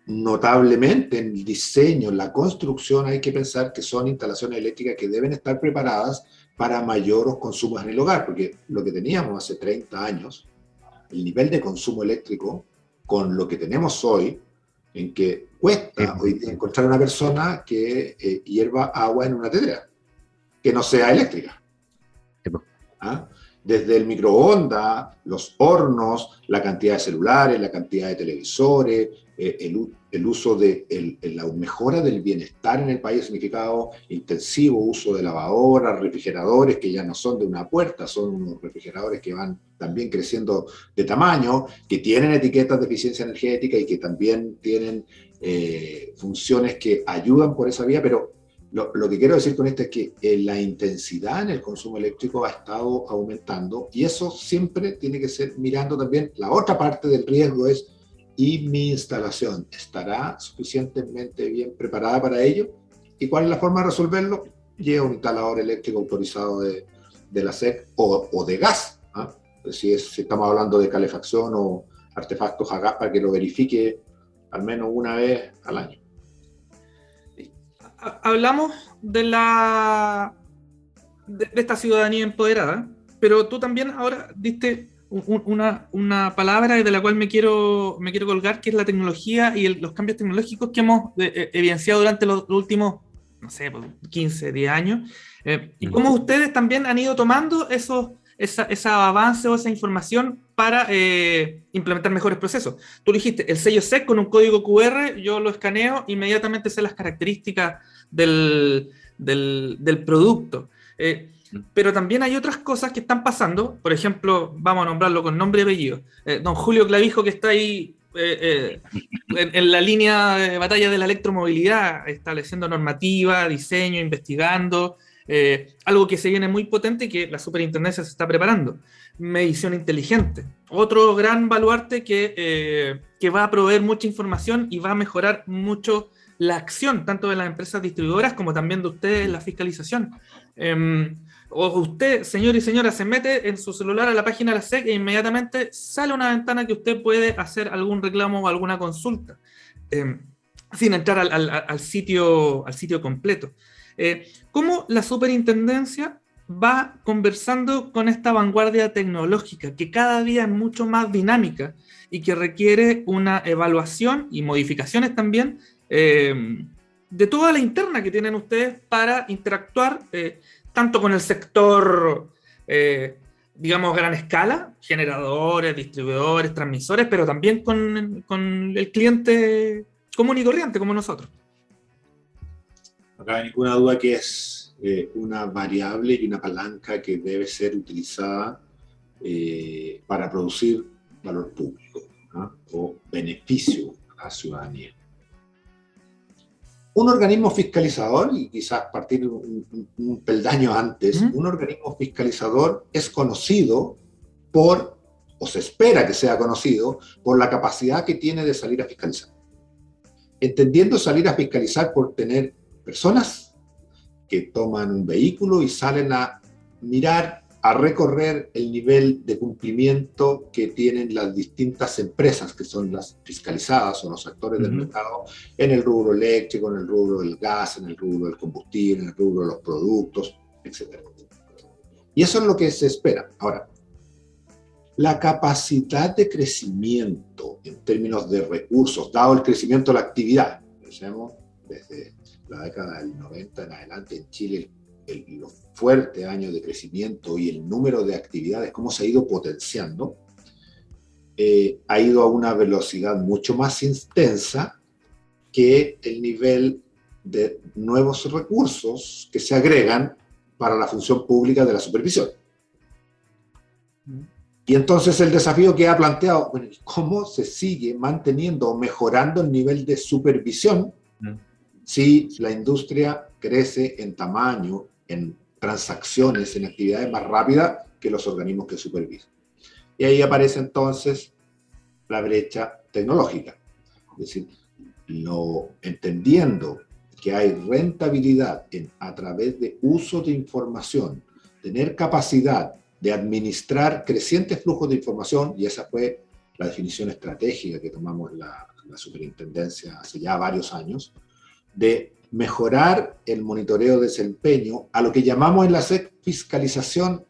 Notablemente en el diseño, en la construcción, hay que pensar que son instalaciones eléctricas que deben estar preparadas para mayores consumos en el hogar, porque lo que teníamos hace 30 años, el nivel de consumo eléctrico, con lo que tenemos hoy, en que cuesta hoy día encontrar una persona que hierva agua en una tetera, que no sea eléctrica. ¿Ah? Desde el microondas, los hornos, la cantidad de celulares, la cantidad de televisores, el uso de la mejora del bienestar en el país, significado intensivo uso de lavadoras, refrigeradores que ya no son de una puerta, son unos refrigeradores que van también creciendo de tamaño, que tienen etiquetas de eficiencia energética y que también tienen funciones que ayudan por esa vía, pero lo que quiero decir con esto es que la intensidad en el consumo eléctrico ha estado aumentando y eso siempre tiene que ser mirando también la otra parte del riesgo es ¿y mi instalación estará suficientemente bien preparada para ello? ¿Y cuál es la forma de resolverlo? Lleva un instalador eléctrico autorizado de la SEC o de gas, ¿eh? Si estamos hablando de calefacción o artefactos a gas para que lo verifique al menos una vez al año. Hablamos de esta ciudadanía empoderada, pero tú también ahora diste una palabra de la cual me quiero colgar, que es la tecnología y los cambios tecnológicos que hemos evidenciado durante los últimos, no sé, 15, 10 años, y cómo ustedes también han ido tomando ese avance o esa información para implementar mejores procesos. Tú dijiste, el sello SEC con un código QR, yo lo escaneo, inmediatamente sé las características del producto. Pero también hay otras cosas que están pasando, por ejemplo, vamos a nombrarlo con nombre y apellido, don Julio Clavijo, que está ahí en la línea de batalla de la electromovilidad, estableciendo normativa, diseño, investigando, algo que se viene muy potente y que la superintendencia se está preparando. Medición inteligente, otro gran baluarte que va a proveer mucha información y va a mejorar mucho la acción, tanto de las empresas distribuidoras como también de ustedes en la fiscalización. o usted, señor y señora, se mete en su celular a la página de la SEC e inmediatamente sale una ventana que usted puede hacer algún reclamo o alguna consulta, sin entrar al sitio completo. ¿Cómo la superintendencia va conversando con esta vanguardia tecnológica que cada día es mucho más dinámica y que requiere una evaluación y modificaciones también de toda la interna que tienen ustedes para interactuar tanto con el sector, digamos, gran escala, generadores, distribuidores, transmisores, pero también con el cliente común y corriente como nosotros? No cabe ninguna duda que es una variable y una palanca que debe ser utilizada para producir valor público, ¿no? O beneficio a la ciudadanía. Un organismo fiscalizador, y quizás partir un peldaño antes, un organismo fiscalizador es conocido por, o se espera que sea conocido, por la capacidad que tiene de salir a fiscalizar. Entendiendo salir a fiscalizar por tener personas que toman un vehículo y salen a mirar, a recorrer el nivel de cumplimiento que tienen las distintas empresas que son las fiscalizadas o los actores del mercado en el rubro eléctrico, en el rubro del gas, en el rubro del combustible, en el rubro de los productos, etc. Y eso es lo que se espera. Ahora, la capacidad de crecimiento en términos de recursos, dado el crecimiento de la actividad, pensemos desde la década del 90 en adelante en Chile, los fuertes años de crecimiento y el número de actividades, cómo se ha ido potenciando, ha ido a una velocidad mucho más intensa que el nivel de nuevos recursos que se agregan para la función pública de la supervisión. Y entonces el desafío que ha planteado, bueno, ¿cómo se sigue manteniendo o mejorando el nivel de supervisión si la industria crece en tamaño, en transacciones, en actividades más rápidas que los organismos que supervisan? Y ahí aparece entonces la brecha tecnológica. Es decir, entendiendo que hay rentabilidad a través de uso de información, tener capacidad de administrar crecientes flujos de información, y esa fue la definición estratégica que tomamos la superintendencia hace ya varios años, de mejorar el monitoreo de desempeño a lo que llamamos en la SEC fiscalización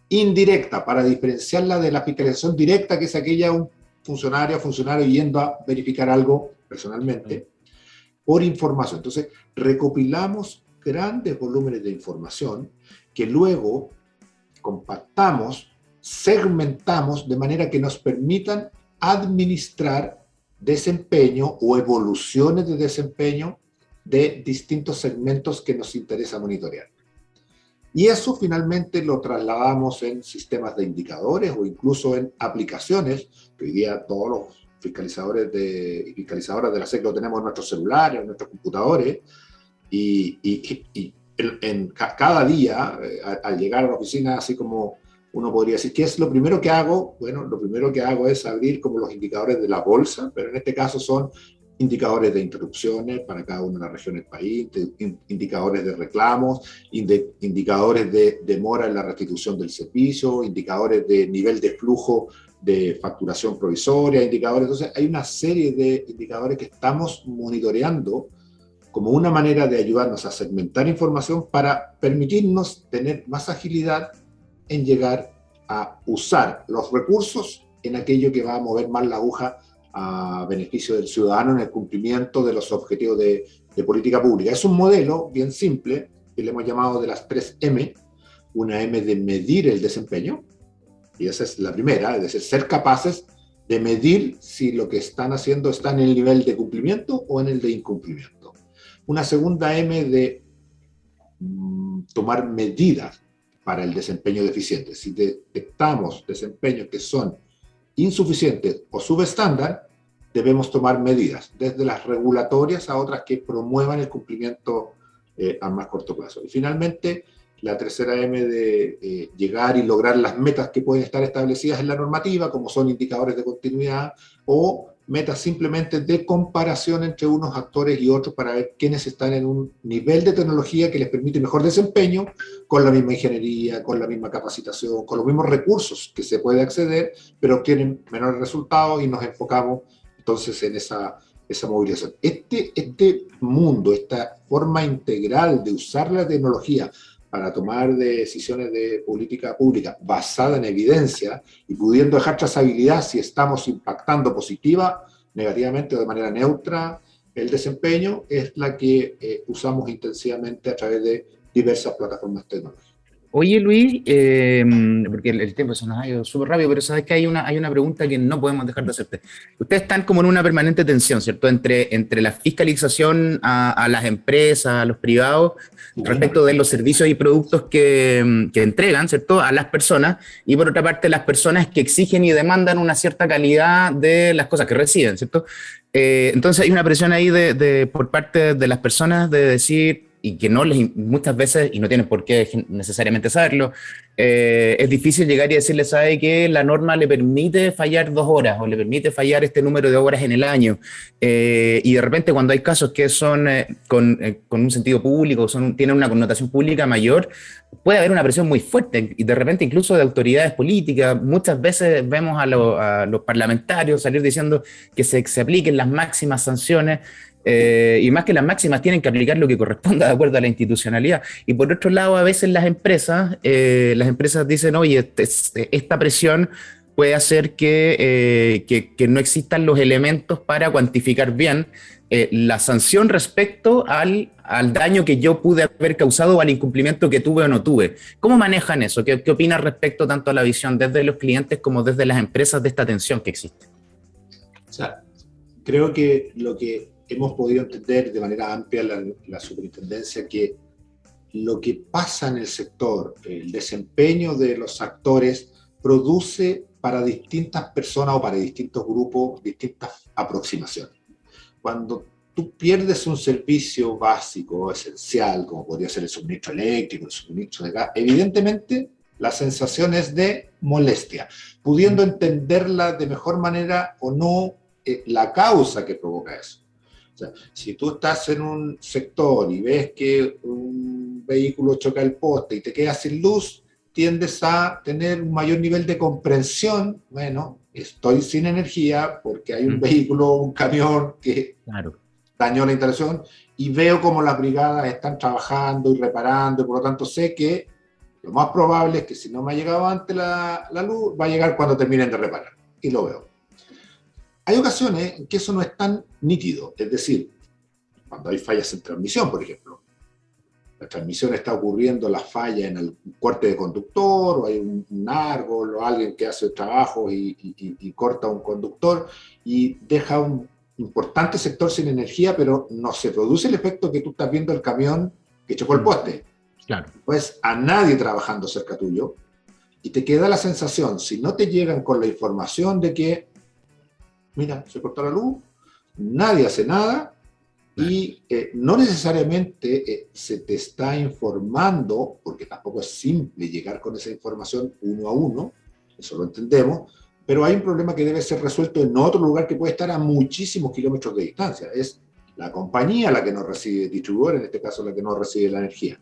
indirecta, para diferenciarla de la fiscalización directa, que es aquella un funcionario yendo a verificar algo personalmente, por información. Entonces, recopilamos grandes volúmenes de información que luego compactamos, segmentamos de manera que nos permitan administrar desempeño o evoluciones de desempeño de distintos segmentos que nos interesa monitorear. Y eso finalmente lo trasladamos en sistemas de indicadores o incluso en aplicaciones, que hoy día todos los fiscalizadores y fiscalizadoras de la SEC lo tenemos en nuestros celulares, en nuestros computadores, y cada día, al llegar a la oficina, así como uno podría decir, ¿qué es lo primero que hago? Bueno, lo primero que hago es abrir como los indicadores de la bolsa, pero en este caso son indicadores de interrupciones para cada una de las regiones del país, indicadores de reclamos, indicadores de demora en la restitución del servicio, indicadores de nivel de flujo de facturación provisoria, indicadores. Entonces, hay una serie de indicadores que estamos monitoreando como una manera de ayudarnos a segmentar información para permitirnos tener más agilidad en llegar a usar los recursos en aquello que va a mover más la aguja a beneficio del ciudadano en el cumplimiento de los objetivos de política pública. Es un modelo bien simple, que le hemos llamado de las 3 M, una M de medir el desempeño, y esa es la primera, es decir, ser capaces de medir si lo que están haciendo está en el nivel de cumplimiento o en el de incumplimiento. Una segunda M de tomar medidas para el desempeño deficiente. Si detectamos desempeños que son insuficientes o subestándar, debemos tomar medidas, desde las regulatorias a otras que promuevan el cumplimiento a más corto plazo. Y finalmente, la tercera M de llegar y lograr las metas que pueden estar establecidas en la normativa, como son indicadores de continuidad o metas simplemente de comparación entre unos actores y otros para ver quiénes están en un nivel de tecnología que les permite mejor desempeño, con la misma ingeniería, con la misma capacitación, con los mismos recursos que se puede acceder, pero obtienen menores resultados y nos enfocamos entonces en esa movilización. Este mundo, esta forma integral de usar la tecnología para tomar decisiones de política pública basada en evidencia y pudiendo dejar trazabilidad si estamos impactando positiva, negativamente o de manera neutra el desempeño, es la que usamos intensivamente a través de diversas plataformas tecnológicas. Oye, Luis, porque el tiempo se nos ha ido súper rápido, pero sabes que hay una pregunta que no podemos dejar de hacerte. Ustedes están como en una permanente tensión, ¿cierto? Entre la fiscalización a las empresas, a los privados, respecto de los servicios y productos que entregan, ¿cierto? A las personas, y por otra parte las personas que exigen y demandan una cierta calidad de las cosas que reciben, ¿cierto? Entonces hay una presión ahí por parte de las personas de decir, y que no les, muchas veces, y no tienen por qué necesariamente saberlo, es difícil llegar y decirle, sabe que la norma le permite fallar 2 horas o le permite fallar este número de horas en el año, y de repente cuando hay casos que son con un sentido público, tienen una connotación pública mayor, puede haber una presión muy fuerte, y de repente incluso de autoridades políticas. Muchas veces vemos a los parlamentarios salir diciendo que se apliquen las máximas sanciones, y más que las máximas tienen que aplicar lo que corresponda de acuerdo a la institucionalidad. Y por otro lado, a veces las empresas dicen, oye, esta presión puede hacer que no existan los elementos para cuantificar bien la sanción respecto al daño que yo pude haber causado o al incumplimiento que tuve o no tuve. ¿Cómo manejan eso? ¿Qué opinas respecto tanto a la visión desde los clientes como desde las empresas de esta tensión que existe? O sea, creo que lo que hemos podido entender de manera amplia la superintendencia, que lo que pasa en el sector, el desempeño de los actores, produce para distintas personas o para distintos grupos distintas aproximaciones. Cuando tú pierdes un servicio básico o esencial, como podría ser el suministro eléctrico, el suministro de gas, evidentemente la sensación es de molestia, pudiendo entenderla de mejor manera o no la causa que provoca eso. O sea, si tú estás en un sector y ves que un vehículo choca el poste y te quedas sin luz, tiendes a tener un mayor nivel de comprensión. Bueno, estoy sin energía porque hay un vehículo, un camión que dañó la instalación, y veo como las brigadas están trabajando y reparando, y por lo tanto sé que lo más probable es que si no me ha llegado antes la luz, va a llegar cuando terminen de reparar, y lo veo. Hay ocasiones en que eso no es tan nítido, es decir, cuando hay fallas en transmisión, por ejemplo. La transmisión está ocurriendo, la falla en el corte de conductor, o hay un árbol o alguien que hace trabajo y corta un conductor y deja un importante sector sin energía, pero no se produce el efecto que tú estás viendo el camión que chocó el poste. Claro. Pues a nadie trabajando cerca tuyo, y te queda la sensación, si no te llegan con la información de que mira, se cortó la luz, nadie hace nada, y no necesariamente se te está informando, porque tampoco es simple llegar con esa información uno a uno, eso lo entendemos, pero hay un problema que debe ser resuelto en otro lugar que puede estar a muchísimos kilómetros de distancia. Es la compañía la que no recibe, distribuidor en este caso, la que no recibe la energía.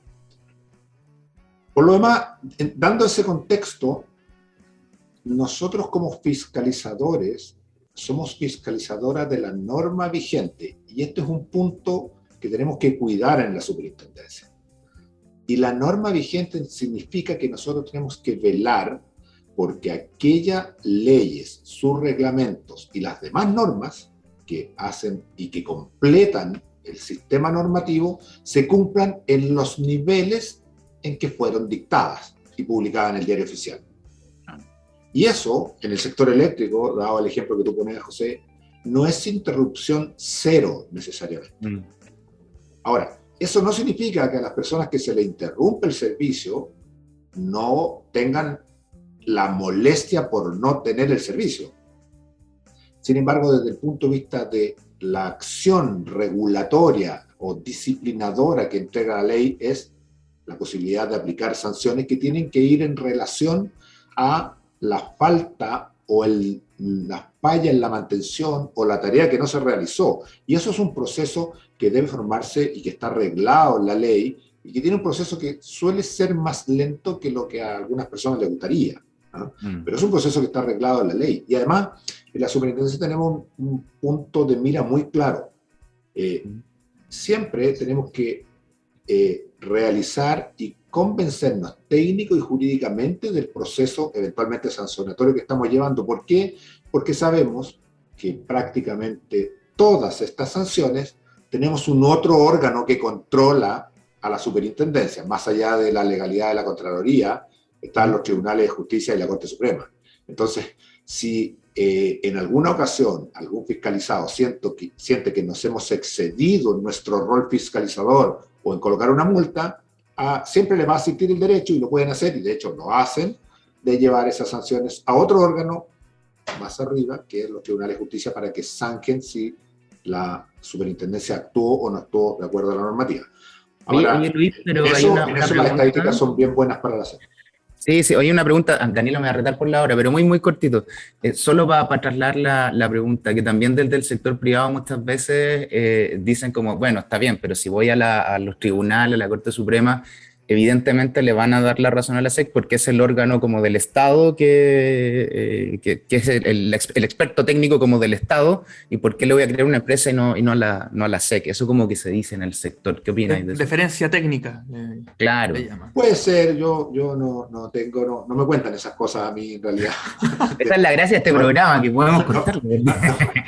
Por lo demás, dando ese contexto, nosotros como fiscalizadores somos fiscalizadoras de la norma vigente, y este es un punto que tenemos que cuidar en la superintendencia. Y la norma vigente significa que nosotros tenemos que velar porque aquellas leyes, sus reglamentos y las demás normas que hacen y que completan el sistema normativo se cumplan en los niveles en que fueron dictadas y publicadas en el Diario Oficial. Y eso, en el sector eléctrico, dado el ejemplo que tú pones, José, no es interrupción cero necesariamente. Ahora, eso no significa que a las personas que se les interrumpe el servicio no tengan la molestia por no tener el servicio. Sin embargo, desde el punto de vista de la acción regulatoria o disciplinadora que entrega la ley, es la posibilidad de aplicar sanciones que tienen que ir en relación a la falta o falla en la mantención o la tarea que no se realizó. Y eso es un proceso que debe formarse y que está reglado en la ley y que tiene un proceso que suele ser más lento que lo que a algunas personas les gustaría, ¿no? Pero es un proceso que está arreglado en la ley. Y además, en la superintendencia tenemos un punto de mira muy claro. Siempre tenemos que realizar y convencernos técnico y jurídicamente del proceso eventualmente sancionatorio que estamos llevando. ¿Por qué? Porque sabemos que prácticamente todas estas sanciones tenemos un otro órgano que controla a la superintendencia. Más allá de la legalidad de la Contraloría, están los tribunales de justicia y la Corte Suprema. Entonces, si en alguna ocasión algún fiscalizado siente que nos hemos excedido en nuestro rol fiscalizador o en colocar una multa, siempre le va a asistir el derecho, y lo pueden hacer, y de hecho lo hacen, de llevar esas sanciones a otro órgano más arriba, que es los tribunales de justicia, para que zanjen si la superintendencia actuó o no actuó de acuerdo a la normativa. Ahora, Oye, Luis, pero en hay eso una las pregunta. estadísticas son bien buenas para la SEC. Sí, oye, una pregunta, Danilo me va a retar por la hora, pero muy cortito. Solo para trasladar la pregunta, que también desde el sector privado muchas veces dicen como, bueno, está bien, pero si voy a los tribunales, a la Corte Suprema, evidentemente le van a dar la razón a la SEC porque es el órgano como del Estado que es el experto técnico como del Estado, y por qué le voy a crear una empresa y no a la SEC. Eso como que se dice en el sector. ¿Qué opinas de eso? Deferencia técnica. Claro. Le llaman. Puede ser, yo no me cuentan esas cosas a mí en realidad. Esa es la gracia de este programa, que podemos contarlo.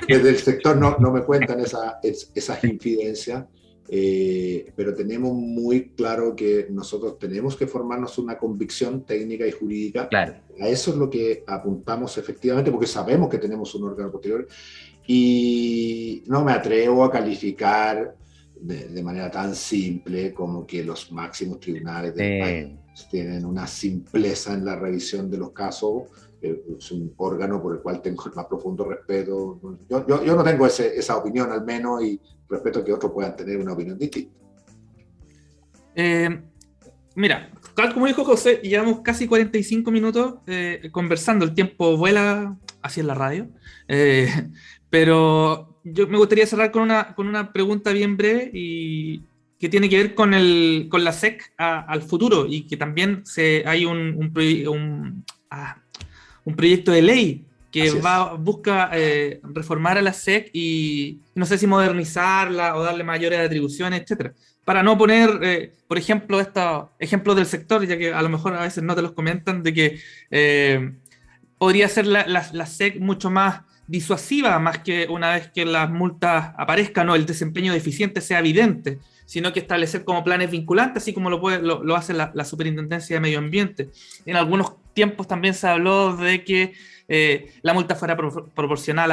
Desde el sector no me cuentan esas infidencias. Pero tenemos muy claro que nosotros tenemos que formarnos una convicción técnica y jurídica. Claro. A eso es lo que apuntamos efectivamente, porque sabemos que tenemos un órgano posterior, y no me atrevo a calificar de manera tan simple como que los máximos tribunales del país tienen una simpleza en la revisión de los casos. Es un órgano por el cual tengo el más profundo respeto. Yo no tengo esa opinión, al menos, y respeto que otros puedan tener una opinión distinta. Mira, tal como dijo José, llevamos casi 45 minutos conversando. El tiempo vuela así en la radio. Pero yo me gustaría cerrar con una pregunta bien breve y que tiene que ver con la SEC al futuro, y que también hay un proyecto de ley que busca reformar a la SEC y no sé si modernizarla o darle mayores atribuciones, etcétera. Para no poner, por ejemplo, ejemplos del sector, ya que a lo mejor a veces no te los comentan, de que podría ser la SEC mucho más disuasiva, más que una vez que las multas aparezcan o el desempeño deficiente sea evidente, sino que establecer como planes vinculantes, así como lo hace la Superintendencia de Medio Ambiente. En algunos tiempos también se habló de que la multa fuera proporcional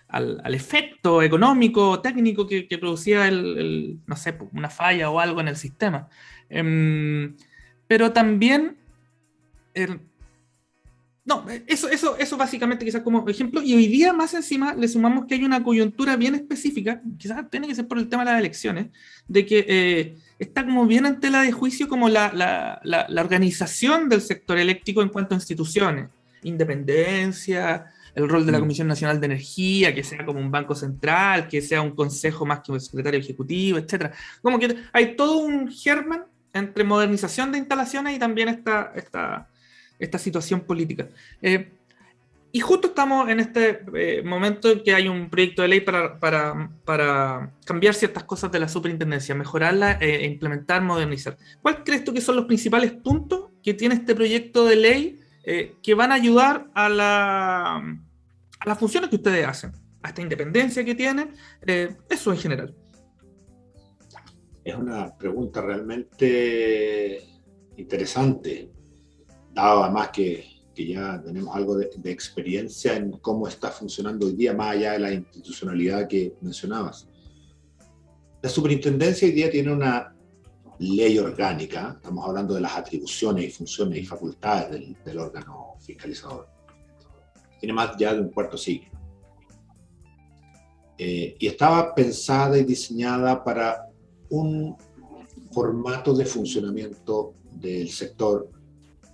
al efecto económico, técnico que producía no sé, una falla o algo en el sistema. Pero también... eso básicamente quizás como ejemplo, y hoy día más encima le sumamos que hay una coyuntura bien específica, quizás tiene que ser por el tema de las elecciones, de que está como bien en tela de juicio como la organización del sector eléctrico en cuanto a instituciones, independencia, el rol de la Comisión Nacional de Energía, que sea como un banco central, que sea un consejo más que un secretario ejecutivo, etc. Como que hay todo un germen entre modernización de instalaciones y también esta situación política. Y justo estamos en este momento en que hay un proyecto de ley para cambiar ciertas cosas de la superintendencia, mejorarla, implementar, modernizar. ¿Cuál crees tú que son los principales puntos que tiene este proyecto de ley que van a ayudar a las funciones que ustedes hacen, a esta independencia que tienen, eso en general? Es una pregunta realmente interesante, dado además que ya tenemos algo de experiencia en cómo está funcionando hoy día, más allá de la institucionalidad que mencionabas. La superintendencia hoy día tiene una ley orgánica, estamos hablando de las atribuciones y funciones y facultades del órgano fiscalizador. Tiene más ya de un cuarto siglo. Y estaba pensada y diseñada para un formato de funcionamiento del sector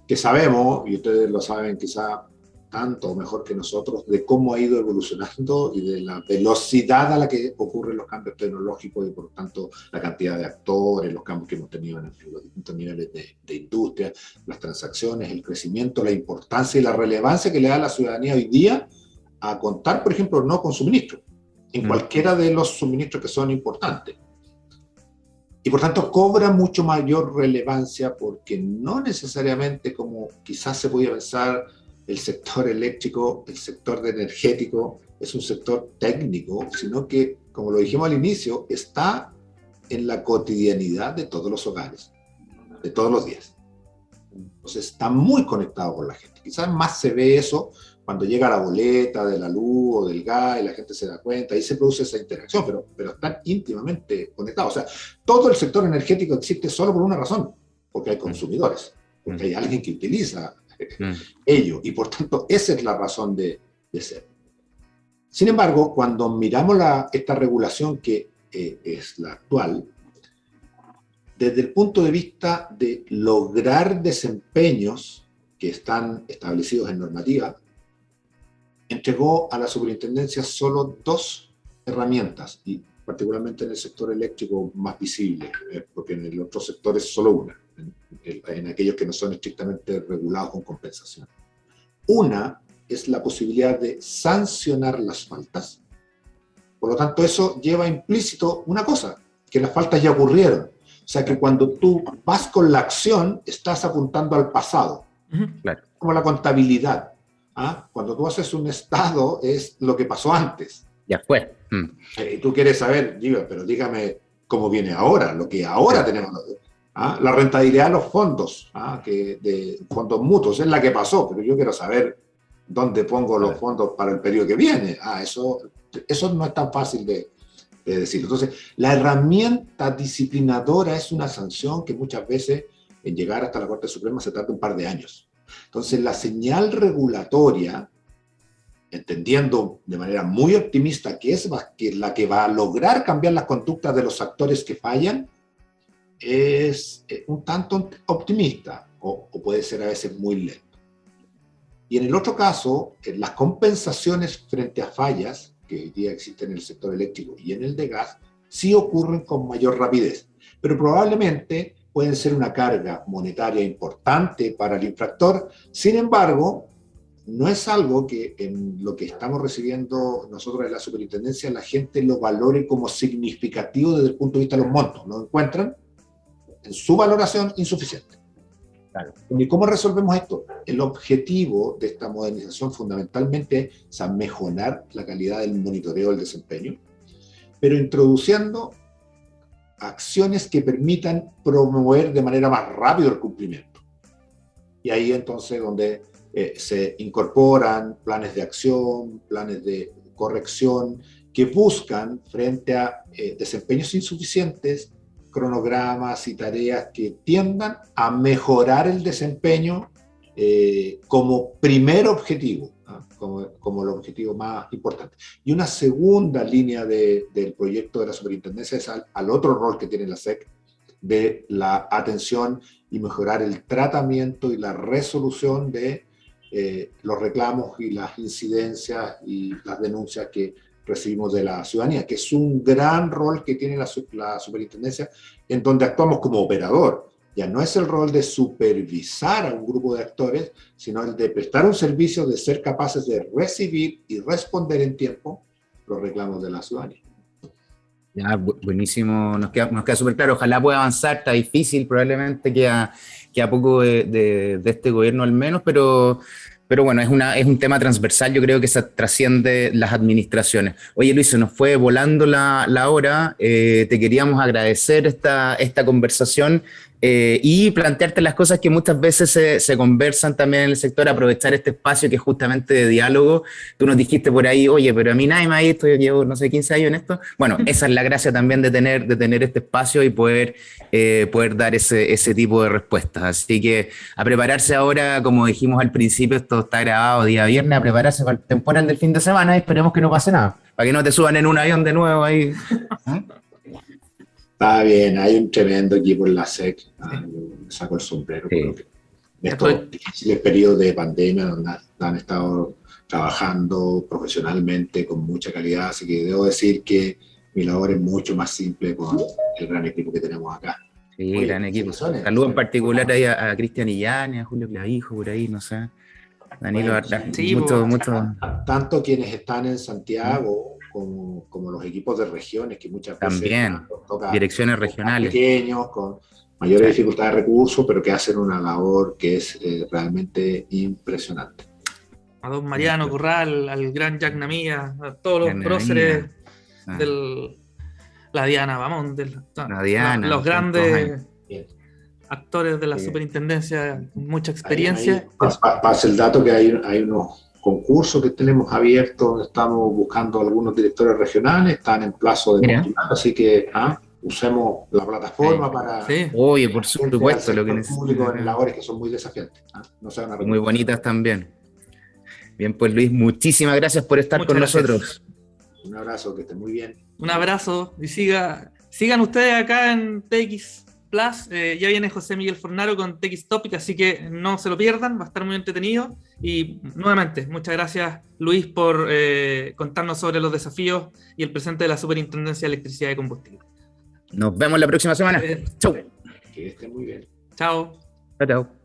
que sabemos, y ustedes lo saben quizá tanto o mejor que nosotros de cómo ha ido evolucionando y de la velocidad a la que ocurren los cambios tecnológicos y por lo tanto la cantidad de actores, los cambios que hemos tenido en los distintos niveles de industria, las transacciones, el crecimiento, la importancia y la relevancia que le da a la ciudadanía hoy día a contar, por ejemplo, no con suministro, en cualquiera de los suministros que son importantes. Y por tanto cobra mucho mayor relevancia porque no necesariamente como quizás se podía pensar el sector eléctrico, el sector energético es un sector técnico, sino que, como lo dijimos al inicio, está en la cotidianidad de todos los hogares, de todos los días. Entonces está muy conectado con la gente. Quizás más se ve eso cuando llega la boleta de la luz o del gas y la gente se da cuenta, ahí se produce esa interacción, pero están íntimamente conectados. O sea, todo el sector energético existe solo por una razón, porque hay consumidores, porque hay alguien que utiliza ello, y por tanto esa es la razón de ser. Sin embargo, cuando miramos esta regulación que es la actual, desde el punto de vista de lograr desempeños que están establecidos en normativa, entregó a la superintendencia solo 2 herramientas, y particularmente en el sector eléctrico más visible, porque en los otros sectores solo una, en aquellos que no son estrictamente regulados con compensación. Una es la posibilidad de sancionar las faltas. Por lo tanto, eso lleva implícito una cosa, que las faltas ya ocurrieron. O sea que cuando tú vas con la acción, estás apuntando al pasado, como la contabilidad. Cuando tú haces un estado, es lo que pasó antes. Ya fue. Y tú quieres saber, pero dígame cómo viene ahora, lo que ahora tenemos. La rentabilidad de los fondos, de fondos mutuos, es la que pasó, pero yo quiero saber dónde pongo los fondos para el periodo que viene. Eso no es tan fácil de decirlo. Entonces, la herramienta disciplinadora es una sanción que muchas veces en llegar hasta la Corte Suprema se tarda un par de años. Entonces, la señal regulatoria, entendiendo de manera muy optimista que es la que va a lograr cambiar las conductas de los actores que fallan, es un tanto optimista o puede ser a veces muy lento. Y en el otro caso, las compensaciones frente a fallas, que hoy día existen en el sector eléctrico y en el de gas, sí ocurren con mayor rapidez, pero probablemente pueden ser una carga monetaria importante para el infractor. Sin embargo, no es algo que en lo que estamos recibiendo nosotros en la superintendencia la gente lo valore como significativo desde el punto de vista de los montos. Lo encuentran en su valoración insuficiente. Claro. ¿Y cómo resolvemos esto? El objetivo de esta modernización fundamentalmente es a mejorar la calidad del monitoreo del desempeño, pero introduciendo acciones que permitan promover de manera más rápida el cumplimiento. Y ahí entonces donde se incorporan planes de acción, planes de corrección, que buscan frente a desempeños insuficientes, cronogramas y tareas que tiendan a mejorar el desempeño como primer objetivo, como el objetivo más importante. Y una segunda línea del proyecto de la superintendencia es al otro rol que tiene la SEC, de la atención y mejorar el tratamiento y la resolución de los reclamos y las incidencias y las denuncias que recibimos de la ciudadanía, que es un gran rol que tiene la superintendencia, en donde actuamos como operador. Ya no es el rol de supervisar a un grupo de actores, sino el de prestar un servicio, de ser capaces de recibir y responder en tiempo los reclamos de la ciudadanía. Ya, buenísimo, nos queda súper claro. Ojalá pueda avanzar, está difícil, probablemente queda poco de este gobierno al menos, pero bueno, es un tema transversal, yo creo que se trasciende las administraciones. Oye, Luis, se nos fue volando la hora, te queríamos agradecer esta conversación y plantearte las cosas que muchas veces se conversan también en el sector, aprovechar este espacio que es justamente de diálogo. Tú nos dijiste por ahí, oye, pero a mí nadie me ha visto, yo llevo, no sé, 15 años en esto. Bueno, esa es la gracia también de tener este espacio y poder dar ese tipo de respuestas. Así que a prepararse ahora, como dijimos al principio, esto está grabado día viernes, a prepararse para el temporal del fin de semana y esperemos que no pase nada, para que no te suban en un avión de nuevo ahí. Está bien, hay un tremendo equipo en la SEC, me saco el sombrero. Sí. estos difíciles periodos de pandemia donde han estado trabajando profesionalmente con mucha calidad, así que debo decir que mi labor es mucho más simple con el gran equipo que tenemos acá. Sí, Oye, gran equipo. felicitaciones. Saludos en particular ahí a Cristian Illanes, a Julio Clavijo, por ahí, no sé. Danilo, Bueno, sí, mucho. Tanto quienes están en Santiago como los equipos de regiones, que muchas veces También, nos toca direcciones más regionales. pequeños, con mayores Sí. dificultades de recursos, pero que hacen una labor que es realmente impresionante. A don Mariano Corral, al gran Jack Namía, a todos los Jack próceres Namía. del... La Diana, vamos, La Diana, los grandes Bien. actores de la Sí. superintendencia, con mucha experiencia. Pasa el dato que hay unos concursos que tenemos abiertos, donde estamos buscando algunos directores regionales, están en plazo de Mira. postular, así que usemos la plataforma para Sí. Oye, por al supuesto, lo que sector público en necesita. labores que son muy desafiantes. No se van a Muy bonitas también. Bien, pues Luis, muchísimas gracias por estar Muchas con gracias. nosotros. Un abrazo, que estén muy bien. Un abrazo y sigan ustedes acá en TX Plus. Ya viene José Miguel Fornaro con TX Topic, así que no se lo pierdan, va a estar muy entretenido. Y nuevamente, muchas gracias Luis por contarnos sobre los desafíos y el presente de la Superintendencia de Electricidad y Combustible. Nos vemos la próxima semana. Chau. Que estén muy bien. Chao. Chao, chao.